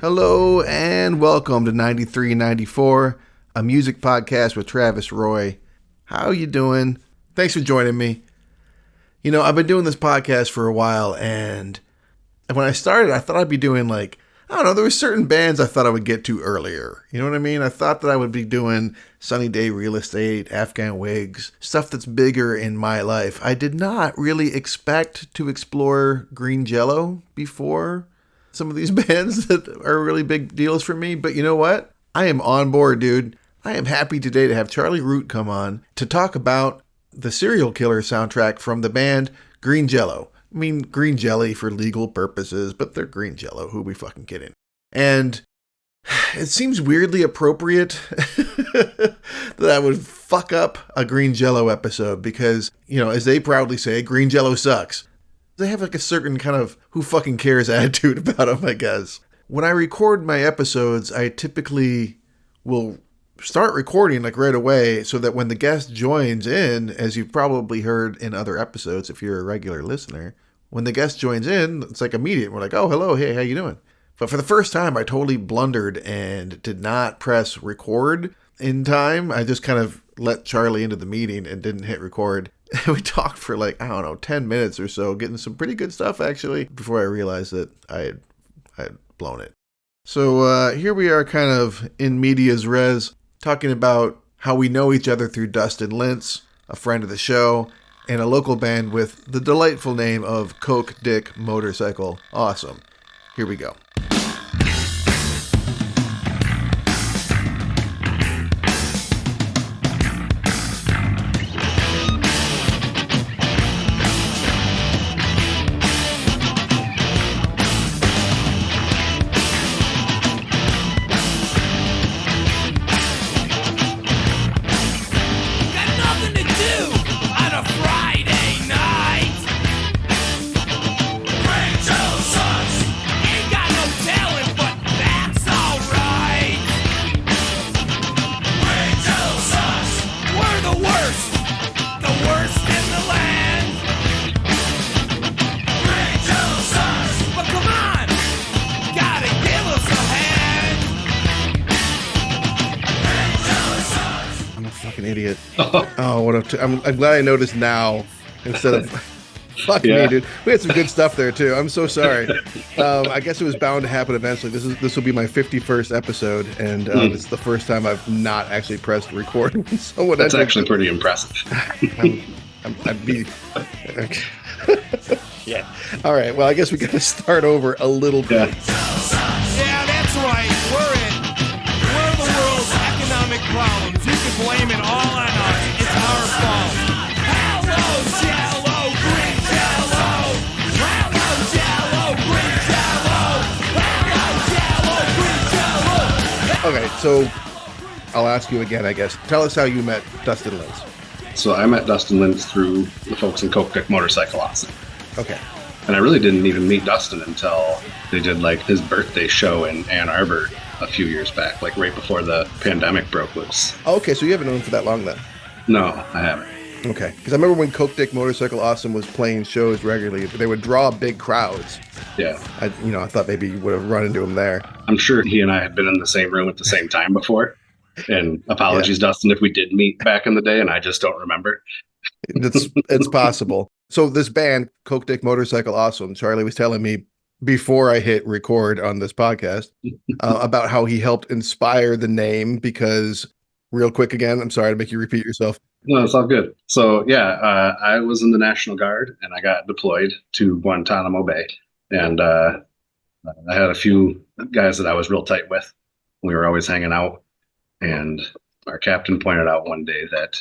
Hello and welcome to 9394, a music podcast with Travis Roy. How you doing? Thanks for joining me. You know, I've been doing this podcast for a while, and when I started, I thought I'd be doing there were certain bands I thought I would get to earlier. You know what I mean? I thought that I would be doing Sunny Day Real Estate, Afghan Wigs, stuff that's bigger in my life. I did not really expect to explore Green Jello before some of these bands that are really big deals for me. But you know what? I am on board, dude. I am happy today to have Charlie Root come on to talk about the Serial Killer soundtrack from the band Green Jello. I mean, green jelly for legal purposes, but they're green jello. Who we fucking kidding? And it seems weirdly appropriate that I would fuck up a Green Jello episode because, you know, as they proudly say, Green Jello sucks. They have like a certain kind of who fucking cares attitude about them, I guess. When I record my episodes, I typically will start recording like right away so that when the guest joins in, as you've probably heard in other episodes if you're a regular listener, when the guest joins in, it's like immediate. We're like, oh, hello, hey, how you doing? But for the first time, I totally blundered and did not press record in time. I just kind of let Charlie into the meeting and didn't hit record. We talked for 10 minutes or so, getting some pretty good stuff actually, before I realized that I had blown it. So here we are kind of in medias res, talking about how we know each other through Dustin Lintz, a friend of the show, and a local band with the delightful name of Coke Dick Motorcycle Awesome. Here we go. Idiot. Oh, what I'm glad I noticed now instead of fuck me, dude. We had some good stuff there too. I'm so sorry. I guess it was bound to happen eventually. This will be my 51st episode, and it's the first time I've not actually pressed record. That's actually pretty impressive. I'd be okay. Yeah. All right. Well, I guess we got to start over a little bit. Yeah, that's right. We're the world's economic problems. You can blame it all on us. It's our fault. Hello, Jello, green Jello. Hello, Jello, green Jello. Hello, Jello, green Jello. Okay, so I'll ask you again, I guess. Tell us how you met Dustin Lintz. So I met Dustin Lintz through the folks in Coke Dick Motorcycle Awesome. Okay. And I really didn't even meet Dustin until they did his birthday show in Ann Arbor a few years back, right before the pandemic broke loose. Okay, so you haven't known him for that long then? No, I haven't. Okay, because I remember when Coke Dick Motorcycle Awesome was playing shows regularly, they would draw big crowds. Yeah. I thought maybe you would have run into him there. I'm sure he and I had been in the same room at the same time before. And apologies, Dustin, if we did meet back in the day and I just don't remember. It's possible. So this band, Coke Dick Motorcycle Awesome, Charlie was telling me before I hit record on this podcast about how he helped inspire the name because, real quick again, I'm sorry to make you repeat yourself. No, it's all good. So, I was in the National Guard and I got deployed to Guantanamo Bay. And I had a few guys that I was real tight with. We were always hanging out. And our captain pointed out one day that,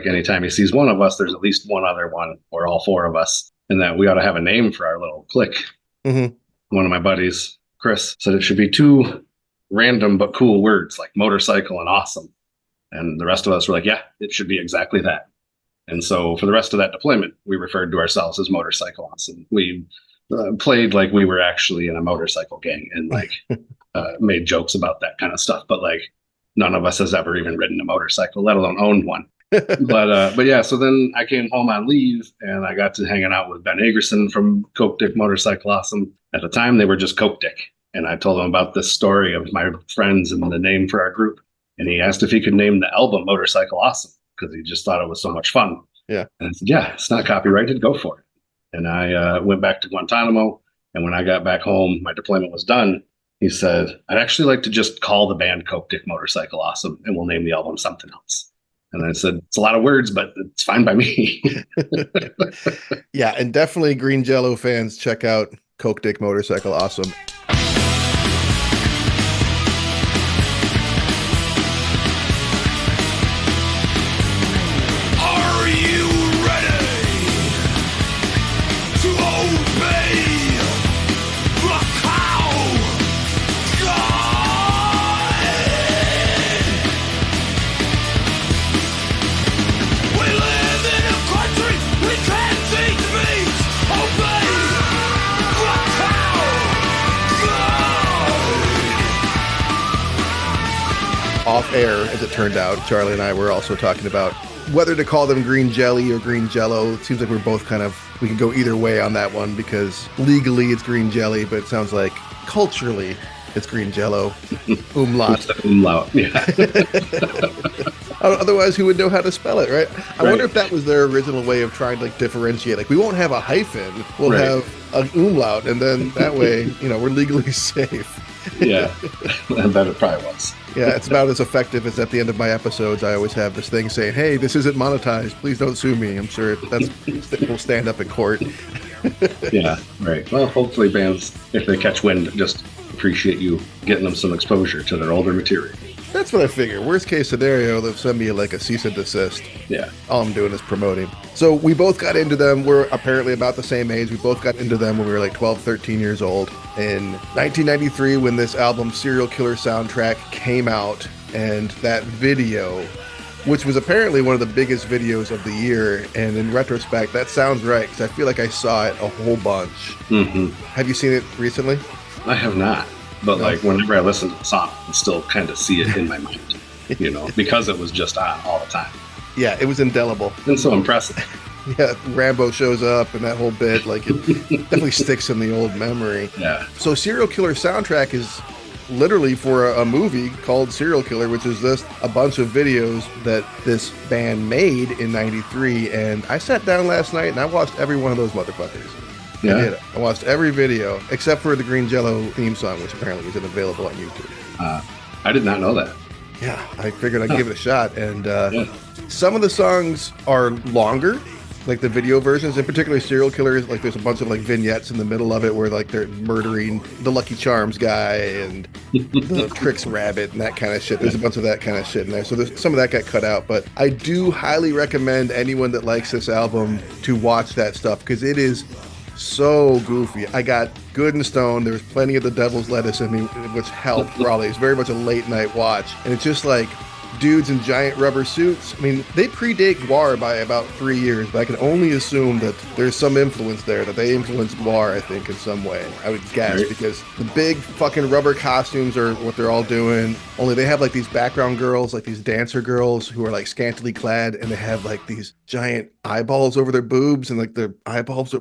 anytime he sees one of us, there's at least one other one, or all four of us, and that we ought to have a name for our little clique. Mm-hmm. One of my buddies, Chris, said it should be two random but cool words like motorcycle and awesome. And the rest of us were like, yeah, it should be exactly that. And so for the rest of that deployment, we referred to ourselves as Motorcycle Awesome. We played like we were actually in a motorcycle gang and made jokes about that kind of stuff. But none of us has ever even ridden a motorcycle, let alone owned one. But yeah, so then I came home on leave and I got to hanging out with Ben Agerson from Coke Dick Motorcycle Awesome. At the time, they were just Coke Dick. And I told him about this story of my friends and the name for our group. And he asked if he could name the album Motorcycle Awesome because he just thought it was so much fun. Yeah. And I said, yeah, it's not copyrighted. Go for it. And I went back to Guantanamo. And when I got back home, my deployment was done. He said, I'd actually like to just call the band Coke Dick Motorcycle Awesome, and we'll name the album something else. And I said, it's a lot of words, but it's fine by me. Yeah, and definitely Green Jello fans, check out Coke Dick Motorcycle Awesome. Are you ready to obey the cow God? We live in a country we can't think meat. Obey the cow God. Off air, as it turned out, Charlie and I were also talking about whether to call them Green Jelly or Green Jello. It seems like we're both we can go either way on that one because legally it's Green Jelly, but it sounds like culturally it's Green Jello. Umlaut. Umlaut, yeah. Otherwise, who would know how to spell it, right? I wonder if that was their original way of trying to differentiate. Like, we won't have a hyphen, we'll have an umlaut, and then that way, we're legally safe. Yeah, I bet it probably was. Yeah, it's about as effective as at the end of my episodes. I always have this thing saying, hey, this isn't monetized. Please don't sue me. I'm sure will stand up in court. Yeah, right. Well, hopefully bands, if they catch wind, just appreciate you getting them some exposure to their older material. That's what I figure. Worst case scenario, they'll send me like a cease and desist. Yeah. All I'm doing is promoting. So we both got into them. We're apparently about the same age. We both got into them when we were like 12, 13 years old. In 1993, when this album Serial Killer Soundtrack came out, and that video, which was apparently one of the biggest videos of the year, and in retrospect, that sounds right, because I feel like I saw it a whole bunch. Mm-hmm. Have you seen it recently? I have not. But like whenever I listen to the song, I can still kind of see it in my mind, because it was just on all the time. Yeah, it was indelible. And so impressive. Yeah, Rambo shows up and that whole bit, like it definitely sticks in the old memory. Yeah. So Serial Killer Soundtrack is literally for a movie called Serial Killer, which is just a bunch of videos that this band made in 93. And I sat down last night and I watched every one of those motherfuckers. Yeah. I did. I watched every video except for the Green Jello theme song, which apparently isn't available on YouTube. I did not know that. Yeah, I figured I'd give it a shot. And some of the songs are longer, like the video versions, in particular Serial Killers. Like there's a bunch of like vignettes in the middle of it where like they're murdering the Lucky Charms guy and the Tricks Rabbit and that kind of shit. There's a bunch of that kind of shit in there. So some of that got cut out. But I do highly recommend anyone that likes this album to watch that stuff because it is so goofy. I got good and stoned. There was plenty of the devil's lettuce in me, which helped probably. It's very much a late night watch. And it's just like dudes in giant rubber suits. I mean, they predate Guar by about 3 years, but I can only assume that there's some influence there, that they influenced Guar, I think, in some way. I would guess, because the big fucking rubber costumes are what they're all doing. Only they have like these background girls, like these dancer girls who are like scantily clad, and they have like these giant eyeballs over their boobs, and like their eye bulbs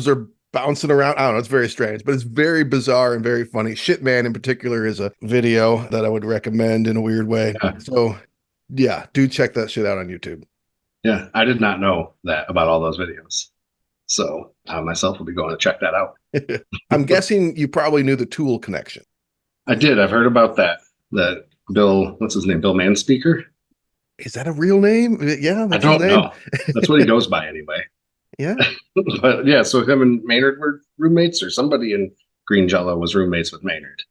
are bouncing around. I don't know. It's very strange, but it's very bizarre and very funny. Shit Man in particular is a video that I would recommend in a weird way. Yeah. So yeah, do check that shit out on YouTube. Yeah, I did not know that about all those videos. So I myself will be going to check that out. I'm guessing you probably knew the Tool connection. I did. I've heard about that. That Bill, what's his name? Bill Manspeaker? Is that a real name? Yeah, that's I don't his name. know. That's what he goes by anyway. Yeah. But yeah, so him and Maynard were roommates, or somebody in Green Jello was roommates with Maynard.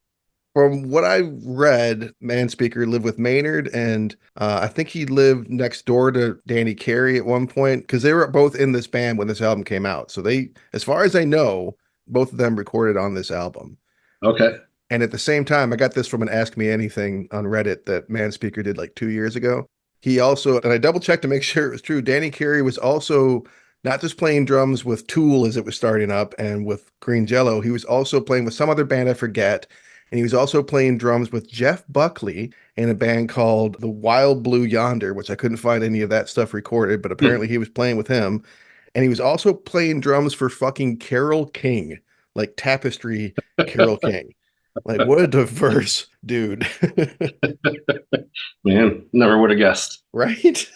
From what I read, Manspeaker lived with Maynard, and I think he lived next door to Danny Carey at one point, because they were both in this band when this album came out. So they, as far as I know, both of them recorded on this album. Okay. And at the same time, I got this from an Ask Me Anything on Reddit that Manspeaker did like 2 years ago. He also, and I double checked to make sure it was true, Danny Carey was also not just playing drums with Tool as it was starting up and with Green Jello, he was also playing with some other band I forget. And he was also playing drums with Jeff Buckley in a band called The Wild Blue Yonder, which I couldn't find any of that stuff recorded, but apparently he was playing with him. And he was also playing drums for fucking Carole King, like Tapestry Carole King. Like, what a diverse dude. Man, never would have guessed. Right?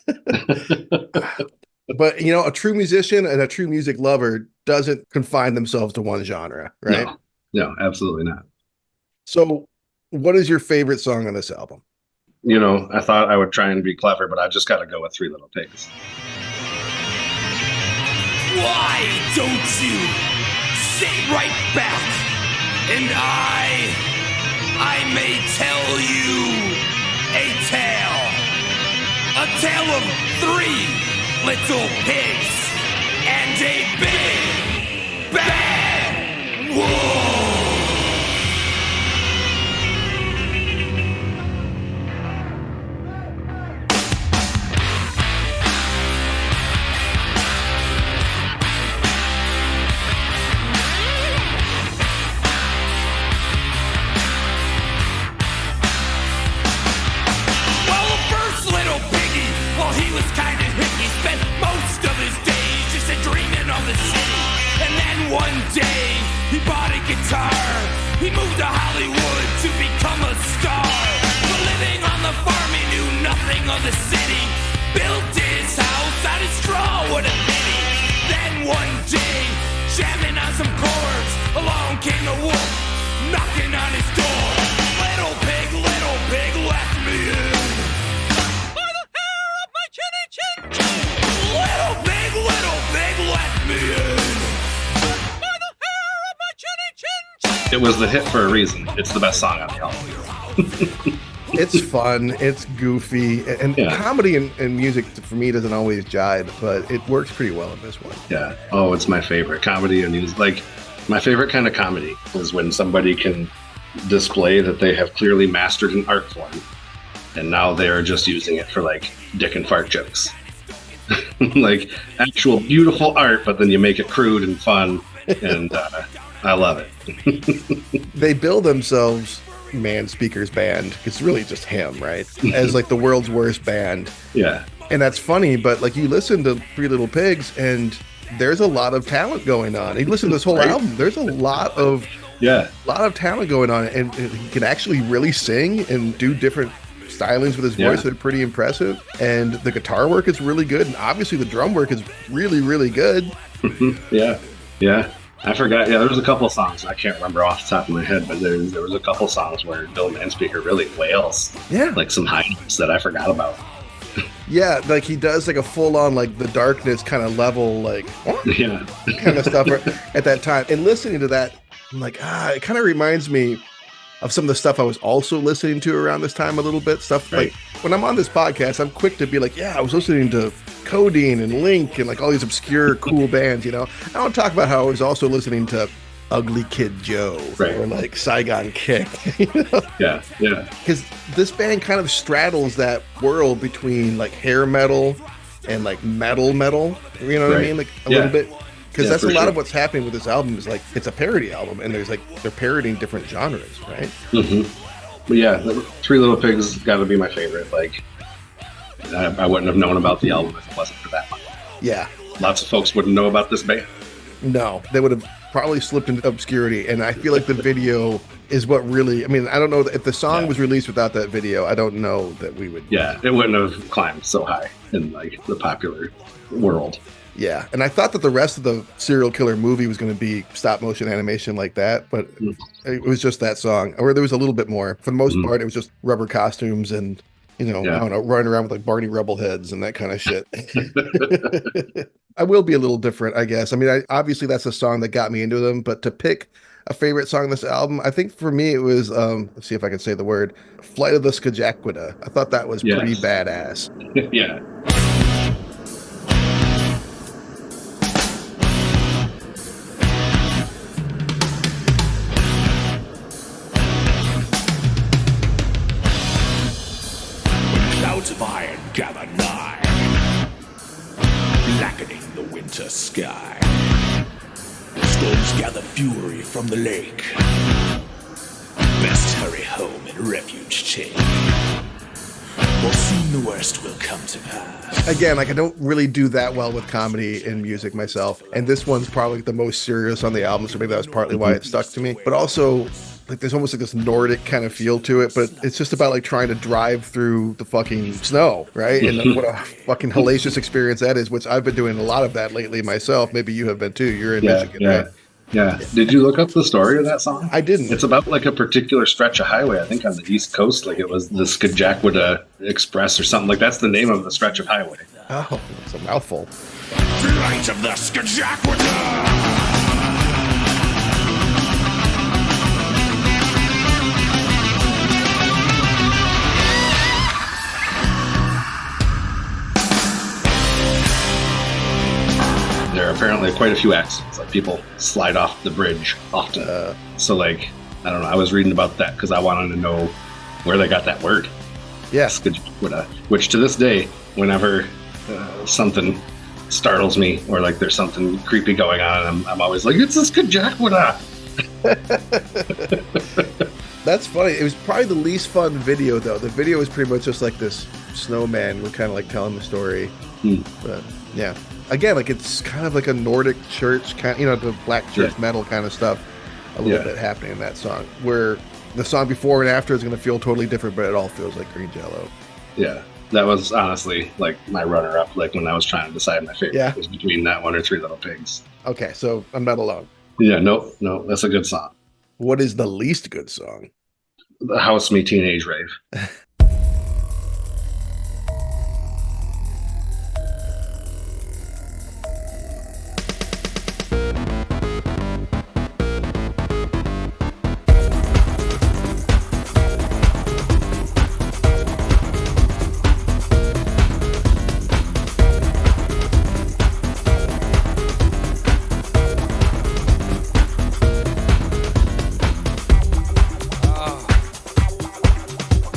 But, a true musician and a true music lover doesn't confine themselves to one genre, right? No, absolutely not. So, what is your favorite song on this album? I thought I would try and be clever, but I just got to go with Three Little Pigs. Why don't you sit right back and I may tell you a tale of three little pigs and a big bad wolf. He was kind of hippie, spent most of his days just dreaming of the city. And then one day, he bought a guitar. He moved to Hollywood to become a star. But living on the farm, he knew nothing of the city. Built his house out of straw, what a pity. Then one day, jamming on some chords, along came the wolf, knocking on his door. Little pig, let me in. Let me in. By the hair of my chinny chin. It was the hit for a reason. It's the best song on the album. It's fun. It's goofy. And comedy and music, for me, doesn't always jive, but it works pretty well in this one. Yeah. Oh, it's my favorite. Comedy and music. Like, my favorite kind of comedy is when somebody can display that they have clearly mastered an art form, and now they're just using it for, like, dick and fart jokes. Like actual beautiful art, but then you make it crude and fun, and I love it. They bill themselves Man Speaker's band. It's really just him, right? As like the world's worst band. Yeah. And that's funny, but like you listen to Three Little Pigs and there's a lot of talent going on. You listen to this whole album, there's a lot of talent going on, and he can actually really sing and do different stylings with his voice that are pretty impressive, and the guitar work is really good, and obviously the drum work is really, really good. Yeah. I forgot. Yeah, there was a couple songs I can't remember off the top of my head, but there was a couple songs where Bill Manspeaker really wails. Yeah, like some high notes that I forgot about. Yeah, like he does like a full on like the darkness kind of level, like kind of stuff at that time. And listening to that, I'm like, it kind of reminds me of some of the stuff I was also listening to around this time a little bit. Stuff like when I'm on this podcast, I'm quick to be like, I was listening to Codeine and Link and like all these obscure cool bands, I don't talk about how I was also listening to Ugly Kid Joe or like Saigon Kick. Yeah. Because this band kind of straddles that world between like hair metal and like metal, you know what I mean? Like a little bit. Because that's a lot of what's happening with this album is like it's a parody album, and there's like they're parodying different genres, right? Mm-hmm. But yeah, Three Little Pigs got to be my favorite. Like, I wouldn't have known about the album if it wasn't for that one. Yeah, lots of folks wouldn't know about this band. No, they would have probably slipped into obscurity, and I feel like the video is what really. I mean, I don't know if the song was released without that video. I don't know that we would. Yeah, it wouldn't have climbed so high in like the popular world. Yeah, and I thought that the rest of the serial killer movie was going to be stop motion animation like that, but it was just that song, or there was a little bit more. For the most part, it was just rubber costumes and, I don't know, running around with like Barney Rubble heads and that kind of shit. I will be a little different, I guess. I mean, obviously that's a song that got me into them, but to pick a favorite song on this album, I think for me it was, let's see if I can say the word, Flight of the Skajaquida. I thought that was pretty badass. Yeah. Of iron gather nigh, blackening the winter sky. Storms gather fury from the lake. Best hurry home and refuge take, or soon the worst will come to pass. Again, like I don't really do that well with comedy and music myself, and this one's probably the most serious on the album, so maybe that was partly why it stuck to me. But also, like there's almost like this Nordic kind of feel to it, but it's just about like trying to drive through the fucking snow, right? And what a fucking hellacious experience that is, which I've been doing a lot of that lately myself. Maybe you have been too. You're in Michigan, right? Yeah. Did you look up the story of that song? I didn't. It's about like a particular stretch of highway, I think on the East Coast. Like it was the Skajakwada Express or something. Like that's the name of the stretch of highway. Oh, it's a mouthful. Flight of the Skajakwada! There are apparently quite a few accidents. Like people slide off the bridge often. So like, I don't know. I was reading about that because I wanted to know where they got that word. Yeah. Which to this day, whenever something startles me or like there's something creepy going on, I'm always like, it's a Skajakwada. That's funny. It was probably the least fun video though. The video was pretty much just like this snowman. We're kind of like telling the story. But yeah. Again, like it's kind of like a Nordic church kind, the black church metal kind of stuff. A little bit happening in that song, where the song before and after is going to feel totally different, but it all feels like Green Jello. Yeah, that was honestly like my runner-up. Like when I was trying to decide my favorite, it was between that one or Three Little Pigs. Okay, so I'm not alone. Yeah, no, that's a good song. What is the least good song? The House Me Teenage Rave.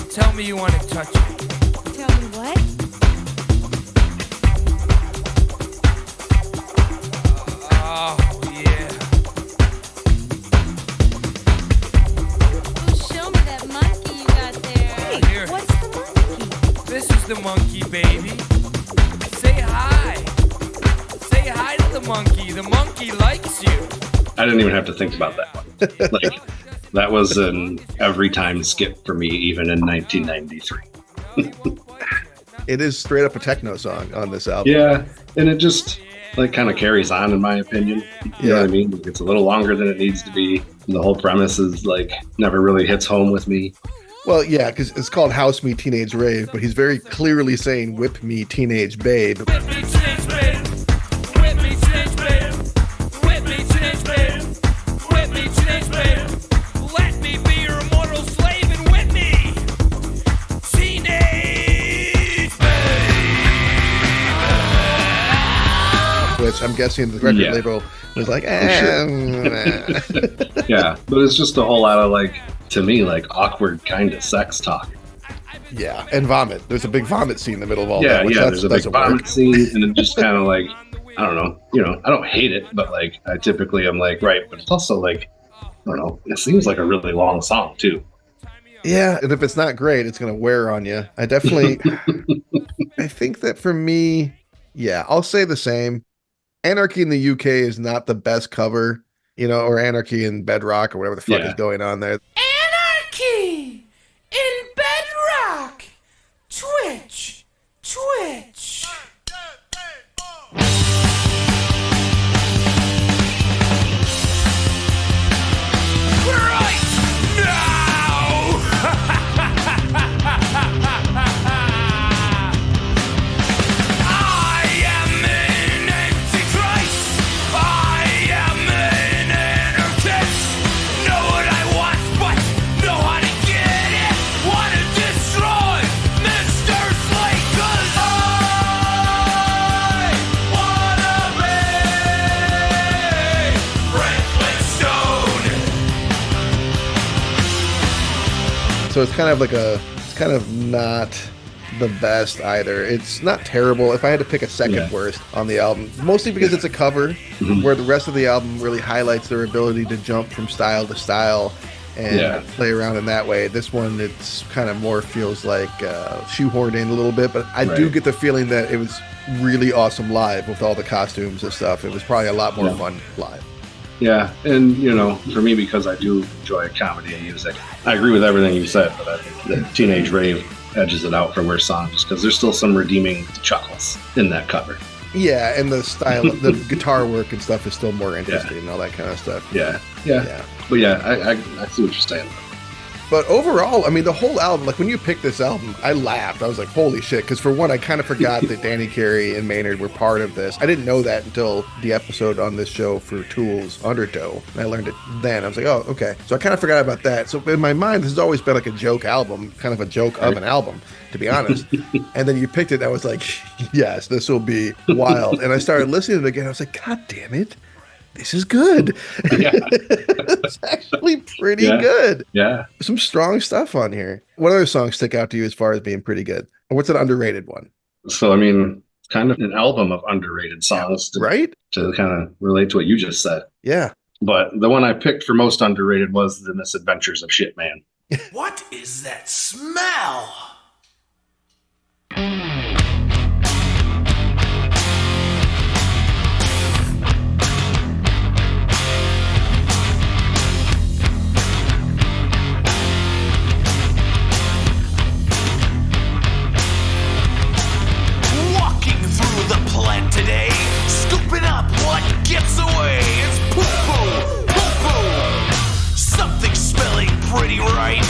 Tell me you want to touch it. Tell me what? Oh, yeah. Oh, show me that monkey you got there. Here. What's the monkey? This is the monkey, baby. Say hi. Say hi to the monkey. The monkey likes you. I didn't even have to think about that one. Like that was an every time skip for me, even in 1993. It is straight up a techno song on this album. Yeah, and it just like kind of carries on, in my opinion. You know what I mean? Like, it's a little longer than it needs to be. The whole premise is like never really hits home with me. Well, yeah, because it's called House Me Teenage Rave, but he's very clearly saying Whip Me Teenage Babe. Whip me, teenage babe. Whip me, teenage babe. Whip me, teenage babe. Whip me, teenage babe. Let me be your immortal slave and whip me. Teenage babe. Which I'm guessing the record label was like, Yeah, but it's just a whole lot of like, to me, like awkward kind of sex talk. Yeah, and vomit. There's a big vomit scene in the middle of all that. Yeah, there's a big vomit scene, and it just kind of like, I don't know, I don't hate it, but like, I typically am like, right, but it's also like, I don't know, it seems like a really long song too. Yeah, and if it's not great, it's going to wear on you. I definitely, I think that for me, yeah, I'll say the same. Anarchy in the UK is not the best cover, or Anarchy in Bedrock or whatever the fuck is going on there. Anarchy in Bedrock. Twitch. Right now. I am an antichrist. I am an anarchist. Know what I want, but know how to get it. Want to destroy Mr. Slate, 'cause I wanna be Franklin Stone. So it's kind of like it's kind of not the best either. It's not terrible. If I had to pick a second worst on the album, mostly because it's a cover, where the rest of the album really highlights their ability to jump from style to style and play around in that way. This one, it's kind of more feels like shoehorned in a little bit, but I do get the feeling that it was really awesome live with all the costumes and stuff. It was probably a lot more fun live. Yeah, and for me, because I do enjoy comedy and music, I agree with everything you said, but I think that Teenage Rave edges it out for worst song just because there's still some redeeming chuckles in that cover. Yeah, and the style, the guitar work and stuff is still more interesting and all that kind of stuff. Yeah. But I see what you're saying. But overall, I mean, the whole album, like when you picked this album, I laughed. I was like, holy shit. Because for one, I kind of forgot that Danny Carey and Maynard were part of this. I didn't know that until the episode on this show for Tool's Undertow. And I learned it then. I was like, oh, okay. So I kind of forgot about that. So in my mind, this has always been like a joke album, kind of a joke of an album, to be honest. And then you picked it, and I was like, yes, this will be wild. And I started listening to it again. I was like, God damn it. This is good. Yeah. It's actually pretty good. Yeah. Some strong stuff on here. What other songs stick out to you as far as being pretty good? Or what's an underrated one? So, I mean, kind of an album of underrated songs, right? To kind of relate to what you just said. Yeah. But the one I picked for most underrated was The Misadventures of Shit Man. What is that smell? Today, scooping up what gets away. It's poo-poo, poo-poo. Something smelling pretty right,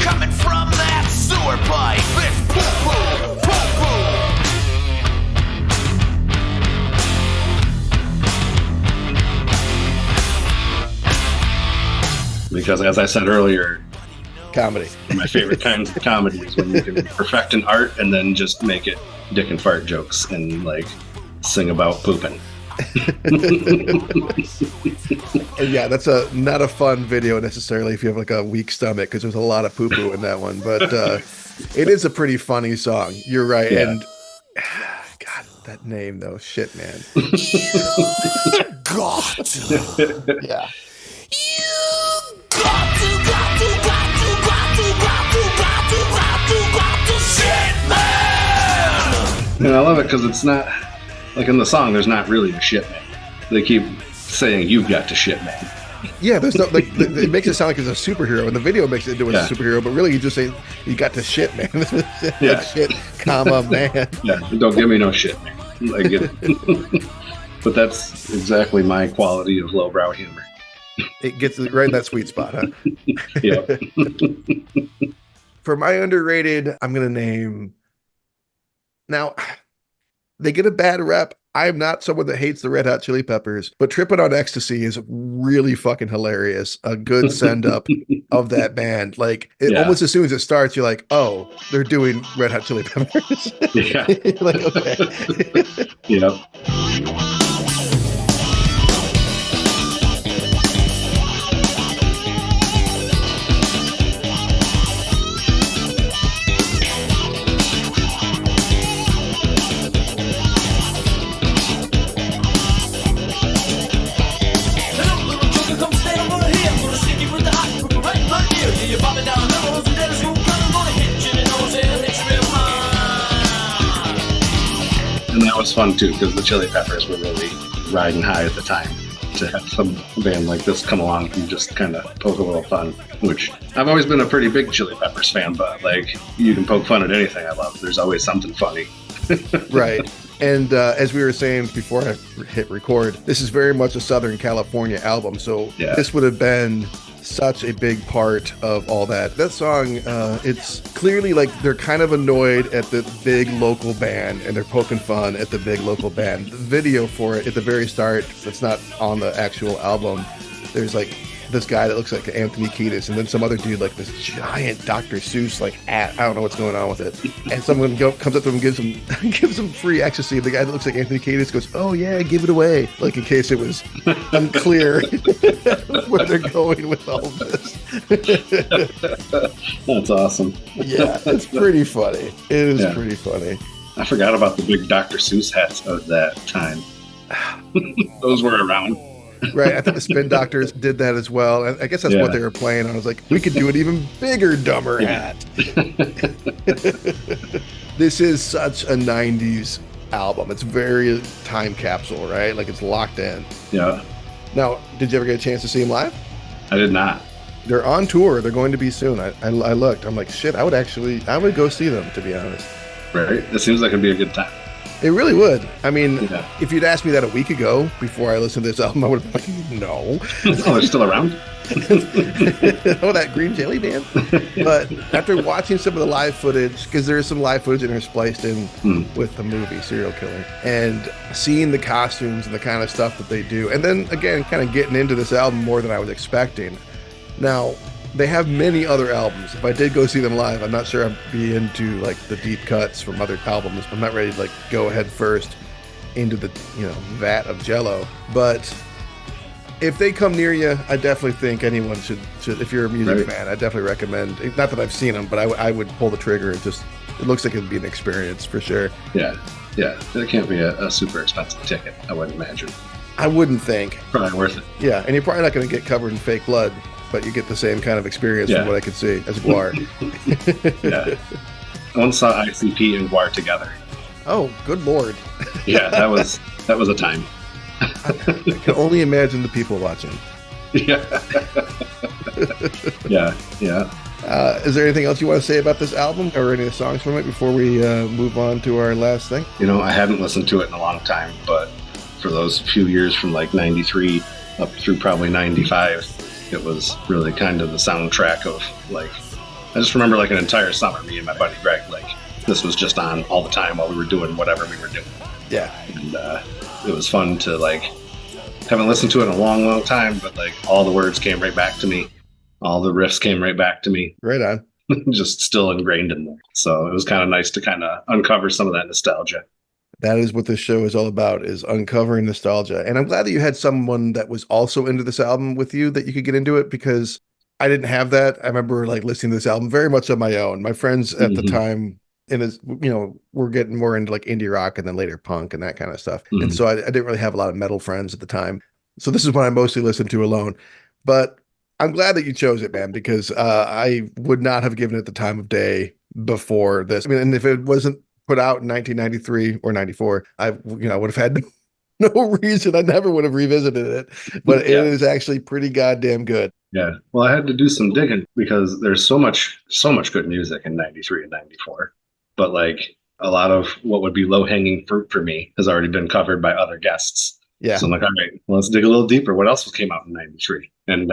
coming from that sewer pipe. It's poo-poo, poo-poo. Because as I said earlier, comedy. My favorite kinds of comedy is when you can perfect an art and then just make it dick and fart jokes and like sing about pooping. And yeah, that's not a fun video necessarily if you have like a weak stomach, because there's a lot of poo-poo in that one, but it is a pretty funny song. You're right. Yeah. And God, that name though, shit man. got Yeah. Shit man. And I love it because it's not like in the song. There's not really a shit man. They keep saying you've got to shit man. Yeah, there's no like it makes it sound like it's a superhero, and the video makes it do a superhero, but really you just say you got to shit man. Like shit, comma man. Yeah, don't give me no shit man. I get it. But that's exactly my quality of lowbrow humor. It gets right in that sweet spot, huh? Yeah. For my underrated, I'm gonna name. Now, they get a bad rep. I'm not someone that hates the Red Hot Chili Peppers, but Trippin' on Ecstasy is really fucking hilarious. A good send up of that band. Like almost as soon as it starts, you're like, oh, they're doing Red Hot Chili Peppers. Yeah. You're like, okay. Yep. And that was fun too, because the Chili Peppers were really riding high at the time. To have some band like this come along and just kind of poke a little fun, which I've always been a pretty big Chili Peppers fan, but like you can poke fun at anything I love. There's always something funny. Right. And as we were saying before I hit record, this is very much a Southern California album. So this would have been such a big part of all that. That song, it's clearly like they're kind of annoyed at the big local band and they're poking fun at the big local band. The video for it at the very start, that's not on the actual album, there's like this guy that looks like Anthony Kiedis, and then some other dude like this giant Dr. Seuss like I don't know what's going on with it, and someone comes up to him and gives him free ecstasy. The guy that looks like Anthony Kiedis goes, oh yeah, give it away, like in case it was unclear where they're going with all of this. That's awesome. Yeah, it's pretty funny. It is pretty funny. I forgot about the big Dr. Seuss hats of that time. Those were around. Right, I think the Spin Doctors did that as well. And I guess that's what they were playing. I was like, we could do an even bigger, dumber hat. This is such a 90s album. It's very time capsule, right? Like it's locked in. Yeah. Now, did you ever get a chance to see them live? I did not. They're on tour. They're going to be soon. I looked. I'm like, shit, I would go see them, to be honest. Right? It seems like it'd be a good time. It really would. I mean, Yeah. if you'd asked me that a week ago before I listened to this album, I would have been like, no. Oh, they're still around? Oh, that Green Jelly Band? But after watching some of the live footage, because there's some live footage interspliced in with the movie Serial Killer, and seeing the costumes and the kind of stuff that they do, and then again, kind of getting into this album more than I was expecting. Now, they have many other albums. If I did go see them live, I'm not sure I'd be into like the deep cuts from other albums. I'm not ready to like go head first into the vat of Jello. But if they come near you, I definitely think anyone should. If you're a music fan, I definitely recommend. Not that I've seen them, but I would pull the trigger. It looks like it'd be an experience for sure. Yeah. It can't be a super expensive ticket, I wouldn't imagine. I wouldn't think. Probably worth it. Yeah, and you're probably not going to get covered in fake blood, but you get the same kind of experience from what I could see as Guar. Yeah. I once saw ICP and Guar together. Oh, good lord. Yeah, that was a time. I can only imagine the people watching. Yeah. Yeah. Is there anything else you want to say about this album or any of the songs from it before we move on to our last thing? I hadn't listened to it in a long time, but for those few years from like 93 up through probably 95, it was really kind of the soundtrack of like, I just remember like an entire summer, me and my buddy Greg, like this was just on all the time while we were doing whatever we were doing. Yeah. And it was fun to like, haven't listened to it in a long, long time, but like all the words came right back to me. All the riffs came right back to me. Right on. Just still ingrained in there. So it was kind of nice to kind of uncover some of that nostalgia. That is what this show is all about, is uncovering nostalgia. And I'm glad that you had someone that was also into this album with you that you could get into it, because I didn't have that. I remember like listening to this album very much on my own. My friends at the time, we're getting more into like indie rock and then later punk and that kind of stuff. And so I didn't really have a lot of metal friends at the time. So this is what I mostly listened to alone. But I'm glad that you chose it, man, because I would not have given it the time of day before this. I mean, and if it wasn't put out in 1993 or 94, I would have had no reason. I never would have revisited it, but it is actually pretty goddamn good. Yeah. Well, I had to do some digging because there's so much good music in 93 and 94, but like a lot of what would be low hanging fruit for me has already been covered by other guests. Yeah. So I'm like, all right, well, let's dig a little deeper. What else came out in 93? And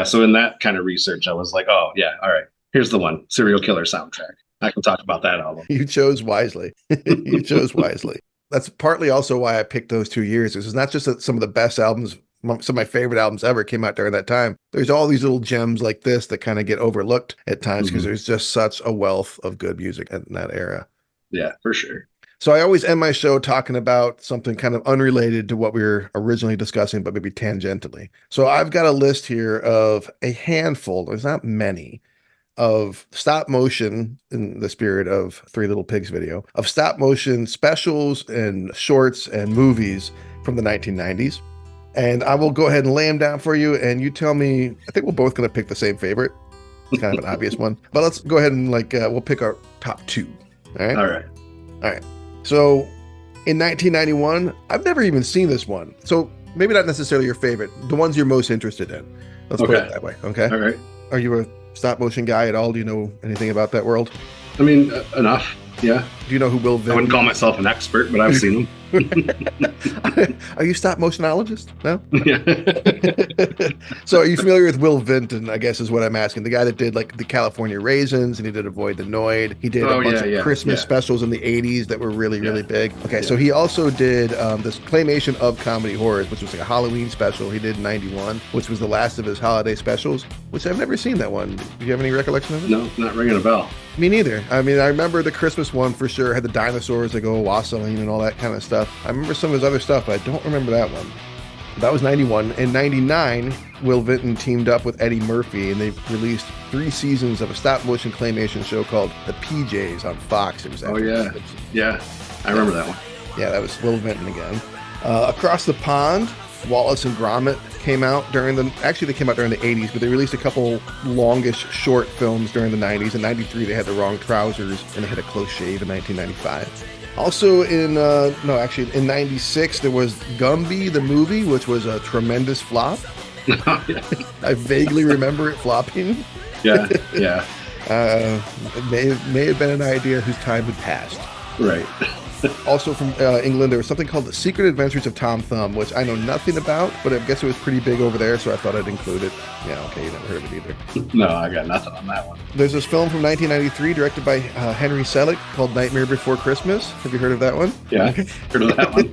so in that kind of research, I was like, oh yeah, all right, here's the one, Serial Killer soundtrack. I can talk about that album. You chose wisely. You chose wisely. That's partly also why I picked those 2 years. It's not just that some of the best albums, some of my favorite albums ever came out during that time. There's all these little gems like this that kind of get overlooked at times because there's just such a wealth of good music in that era. Yeah, for sure. So I always end my show talking about something kind of unrelated to what we were originally discussing, but maybe tangentially. So I've got a list here of a handful, there's not many, of stop motion, in the spirit of Three Little Pigs video, of stop motion specials and shorts and movies from the 1990s. And I will go ahead and lay them down for you, and you tell me, I think we're both going to pick the same favorite. It's kind of an obvious one. But let's go ahead and we'll pick our top two. All right? All right. So in 1991, I've never even seen this one. So maybe not necessarily your favorite, the ones you're most interested in. Let's put it that way. Okay. All right. Are you a stop motion guy at all? Do you know anything about that world? I mean, enough. Yeah. Do you know who Will Vinton? I wouldn't call myself an expert, but I've seen them. Are you stop motionologist? No? Yeah. So are you familiar with Will Vinton, I guess is what I'm asking. The guy that did like the California Raisins, and he did Avoid the Noid. He did a bunch of Christmas specials in the 80s that were really, really big. Okay, so he also did this claymation of Comedy Horrors, which was like a Halloween special he did in 91, which was the last of his holiday specials, which I've never seen that one. Do you have any recollection of it? No, not ringing a bell. Me neither. I mean, I remember the Christmas one for sure. It had the dinosaurs that go wassailing and all that kind of stuff. I remember some of his other stuff, but I don't remember that one. That was 91. In 99, Will Vinton teamed up with Eddie Murphy, and they released 3 seasons of a stop-motion claymation show called The PJs on Fox. It was Yeah, I remember that one. Yeah, that was Will Vinton again. Across the Pond, Wallace and Gromit came out they came out during the 80s, but they released a couple longish short films during the 90s. In 93, they had the wrong trousers, and they had a close shave in 1995. Also in in '96 there was Gumby the movie, which was a tremendous flop. I vaguely remember it flopping. Yeah, yeah, It may have been an idea whose time had passed. right. Also from England, there was something called The Secret Adventures of Tom Thumb, which I know nothing about, but I guess it was pretty big over there, so I thought I'd include it. Yeah, okay, you never heard of it either. No, I got nothing on that one. There's this film from 1993 directed by Henry Selick called Nightmare Before Christmas. Have you heard of that one? Yeah, heard of that one.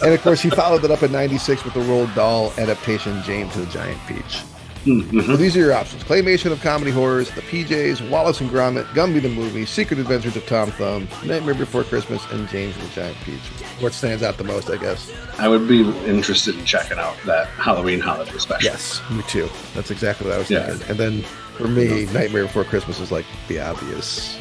And of course, he followed it up in '96 with the Roald Dahl adaptation, James and the Giant Peach. So these are your options: claymation of comedy horrors, The PJs, Wallace and Gromit, Gumby the movie, Secret Adventures of Tom Thumb, Nightmare Before Christmas, and James and the Giant Peach. What stands out the most, I guess? I would be interested in checking out that Halloween holiday special. Yes, me too. That's exactly what I was Yeah. thinking. And then for me, Nightmare Before Christmas is like the obvious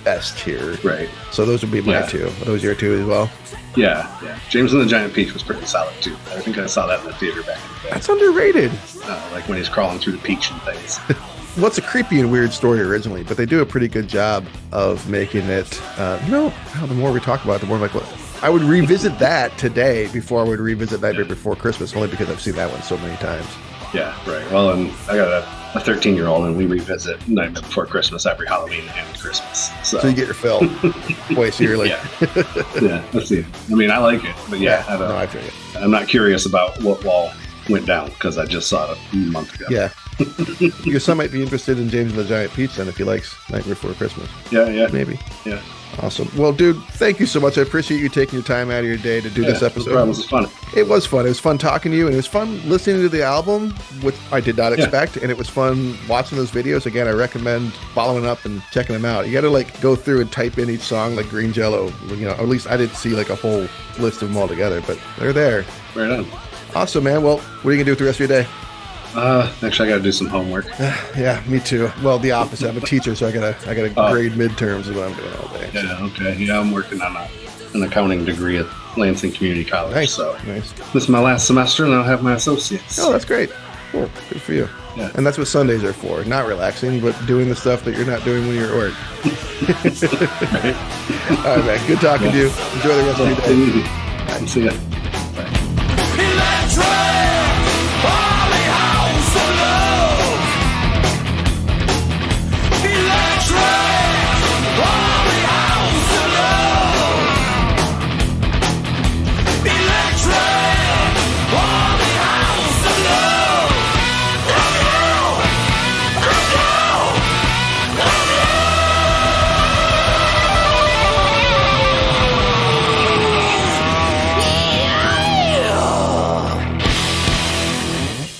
best here. Right. So those would be my Yeah. two. Are those your two as well? Yeah, yeah. James and the Giant Peach was pretty solid too. I think I saw that in the theater back in the day. That's underrated. Like when he's crawling through the peach and things. Well, it's a creepy and weird story originally, but they do a pretty good job of making it. The more we talk about it, the more like, I would revisit that today before I would revisit Nightmare Before Christmas, only because I've seen that one so many times. Yeah, right. Well, and I got a 13-year-old, and we revisit Nightmare Before Christmas every Halloween and Christmas. So So you get your fill. Boy, so you're like, yeah, let's see. I mean, I like it, but yeah, I don't, no, I feel you. I'm not curious about what wall went down because I just saw it a month ago. Yeah. Your son might be interested in James and the Giant Peach then if he likes Nightmare Before Christmas. yeah, Maybe. yeah. Awesome. Well, dude, thank you so much. I appreciate you taking your time out of your day to do this episode. No problem. This was fun. It was fun. It was fun talking to you, and it was fun listening to the album, which I did not expect, and it was fun watching those videos. Again, I recommend following up and checking them out. You got to like go through and type in each song like Green Jello, you know, or at least I didn't see like a whole list of them all together, but they're there. Right on. Awesome, man. Well, what are you going to do with the rest of your day? Actually, I got to do some homework. Yeah, me too. Well, the opposite. I'm a teacher, so I gotta grade midterms is what I'm doing all day. Yeah, okay. Yeah, I'm working on an accounting degree at Lansing Community College. Nice. So Nice. this is my last semester, and I'll have my associates. Oh, that's great. Cool. Good for you. Yeah. And that's what Sundays are for. Not relaxing, but doing the stuff that you're not doing when you're at work. Right? All right, man. Good talking to you. Enjoy the rest of your Take day. it easy. See ya.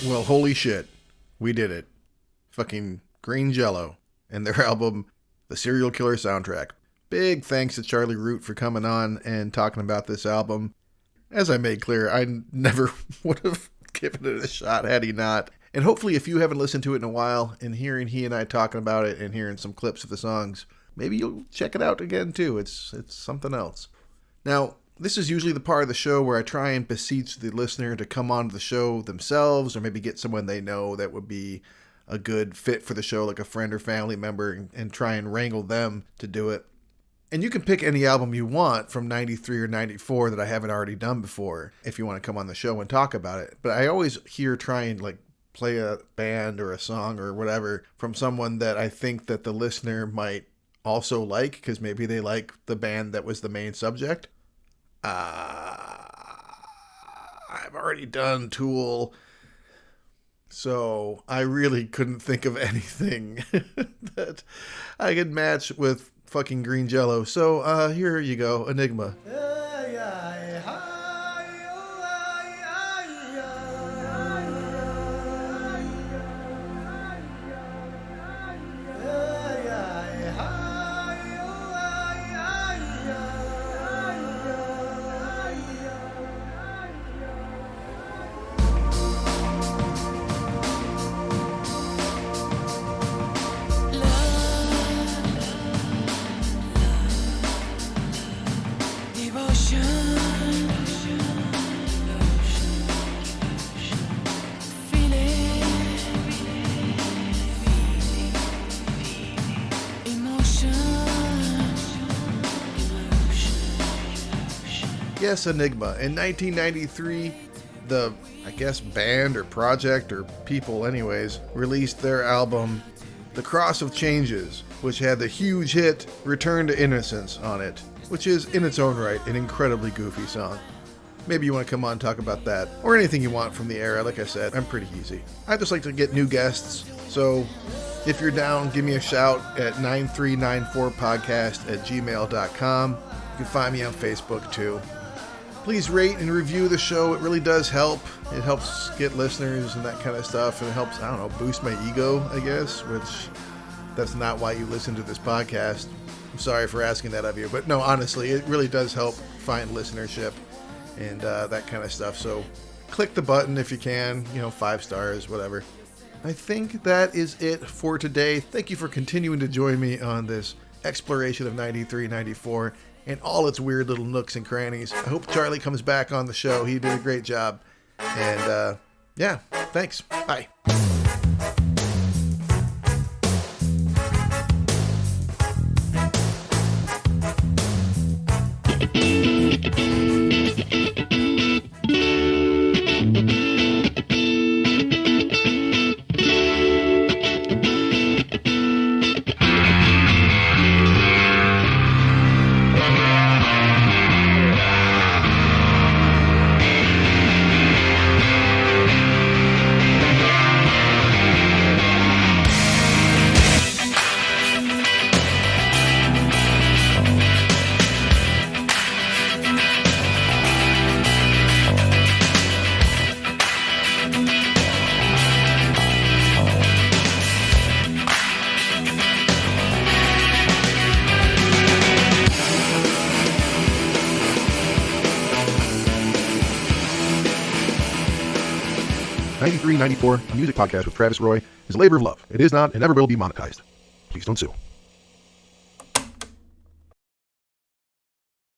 Well, holy shit. We did it. Fucking Green Jello and their album, The Serial Killer Soundtrack. Big thanks to Charlie Root for coming on and talking about this album. As I made clear, I never would have given it a shot had he not. And hopefully if you haven't listened to it in a while and hearing he and I talking about it and hearing some clips of the songs, maybe you'll check it out again too. It's something else. Now, this is usually the part of the show where I try and beseech the listener to come on to the show themselves or maybe get someone they know that would be a good fit for the show, like a friend or family member, and try and wrangle them to do it. And you can pick any album you want from 93 or 94 that I haven't already done before if you want to come on the show and talk about it. But I always try and like play a band or a song or whatever from someone that I think that the listener might also like because maybe they like the band that was the main subject. I've already done Tool, so I really couldn't think of anything that I could match with fucking Green Jello. So here you go, Enigma. Devotion. Yes Enigma. In 1993, the, I guess, band or project or people anyways, released their album The Cross of Changes, which had the huge hit Return to Innocence on it, which is in its own right an incredibly goofy song. Maybe you want to come on and talk about that, or anything you want from the era. Like I said, I'm pretty easy. I just like to get new guests, so if you're down, give me a shout at 9394podcast@gmail.com. You can find me on Facebook too. Please rate and review the show. It really does help. It helps get listeners and that kind of stuff, and it helps, I don't know, boost my ego, I guess, which that's not why you listen to this podcast. I'm sorry for asking that of you, but no, honestly, it really does help find listenership and that kind of stuff. So click the button if you can, 5 stars, whatever. I think that is it for today. Thank you for continuing to join me on this exploration of 93, 94 and all its weird little nooks and crannies. I hope Charlie comes back on the show. He did a great job. And yeah, thanks. Bye. '93, '94, a music podcast with Travis Roy, is a labor of love. It is not and never will be monetized. Please don't sue.